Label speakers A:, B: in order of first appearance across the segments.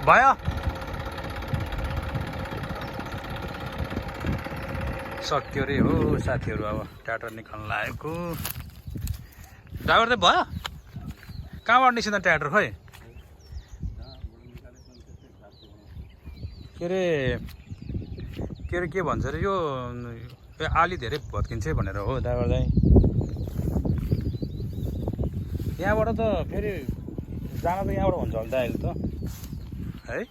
A: भयो सक्यो रे हो साथीहरू। अब ट्र्याक्टर निकाल्न लागेको ड्राइभर चाहिँ भयो कहाँबाट निस्किँदा ट्र्याक्टर खोइ के भन्छ अरे यो आली धेरै भत्किन्छ भनेर हो ड्राइभर दाइ। यहाँबाट त फेरि जान त यहाँबाट हुन्छ होला अहिले त है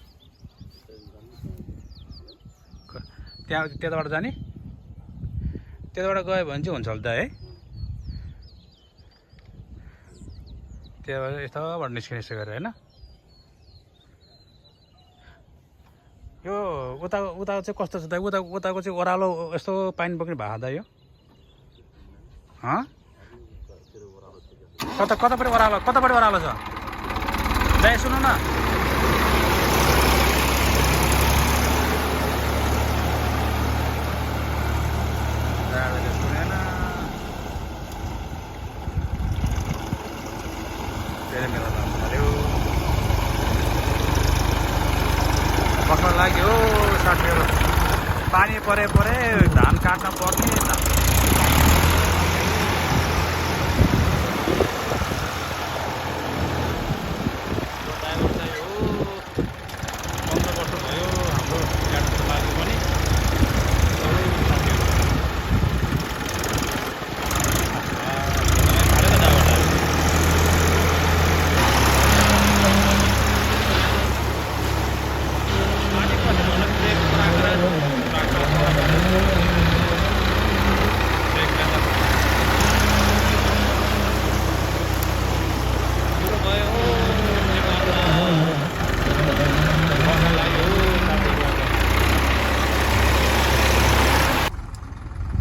A: त्यताबाट जाने त्यताबाट गयो भने चाहिँ हुन्छ होला त है त्यहाँबाट यताबाट निस्किने यसो गरेर होइन। यो उता चाहिँ कस्तो छ त उताको चाहिँ ओह्रालो यस्तो पानी बग्ने भएको त यो कतापट्टि ओह्रालो छ दाइ सुन्नु न सुनेन फेरि मेरो नाम पर्यो बस्न लाग्यो साथीहरू। पानी परे धान काट्न पर्ने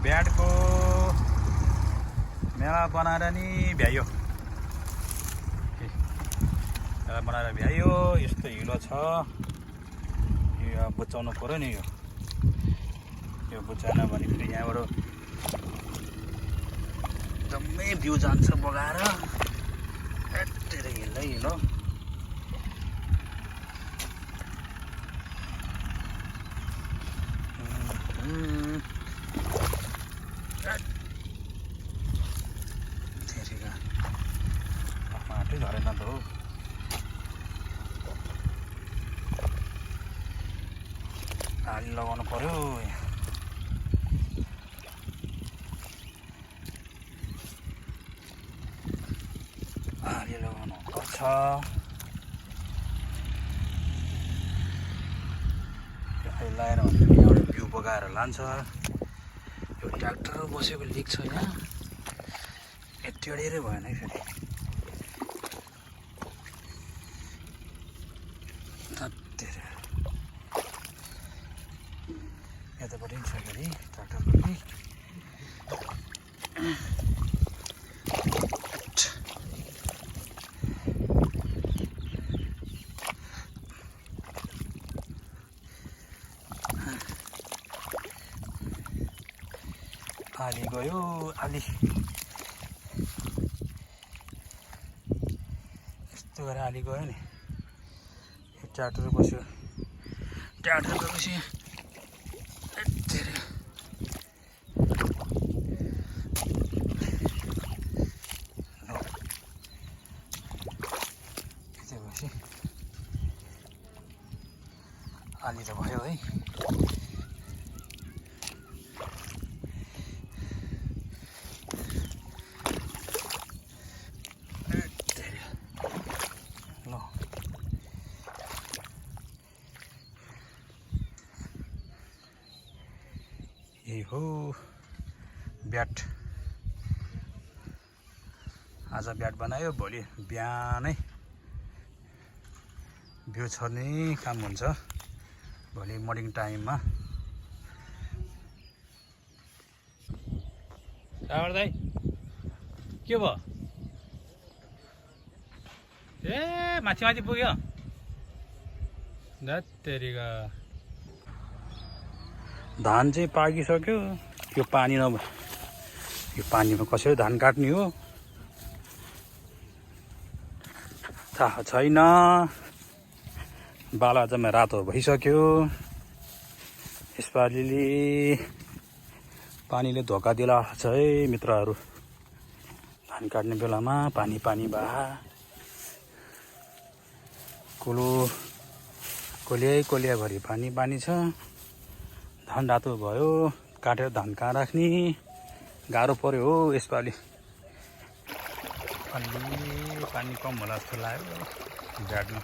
A: ब्याडको मेला बनाएर नि भ्यायो बनाएर भ्यायो। यस्तो हिलो छ यो बुझाउनु पर्यो नि यो बुझाएन भने फेरि यहाँबाट एकदमै भ्यू जान्छ बगाएर धेरै हिलो माटै झरेन त हो। आली लगाउनु पर्यो आली लगाउनु पर्छ। लगाएर यहाँबाट भ्यू बगाएर लान्छ। यो ट्र्याक्टर बसेको लिक छ यहाँ यति अडेरै भएन है फेरि यतापट्टि छ फेरि ट्र्याक्टरपट्टि आली गयो आली यस्तो गरेर आली गयो नि। ट्र्याक्टर बस्यो ट्र्याक्टर गएपछि आली त भयो है। ल यही हो ब्याट आज ब्याट बनायो भोलि बिहानै भ्यू छर्ने काम हुन्छ भोलि मर्निङ टाइममा। ड्राइभर दाइ के भयो ए माथि पुग्यो धत्तेरीका धान चाहिँ पाकिसक्यो। यो पानी यो पानीमा कसरी धान काट्ने हो थाहा छैन। बाला चाहिँ रातो भइसक्यो। यसपालि पानीले धोका दिला छ है मित्रहरू। धान काट्ने बेलामा पानी पानी भए कोलियाभरि पानी पानी छ। धान रातो भयो, काटेर धान कहाँ राख्ने गाह्रो पर्यो हो यसपालि। अलि पानी कम होला जस्तो लाग्यो झाड्नु।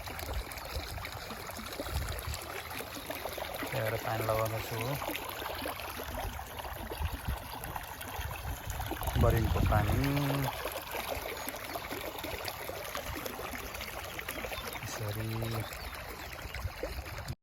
A: त्यही पानी लगाउँदैछु हो। बरिङको पानी यसरी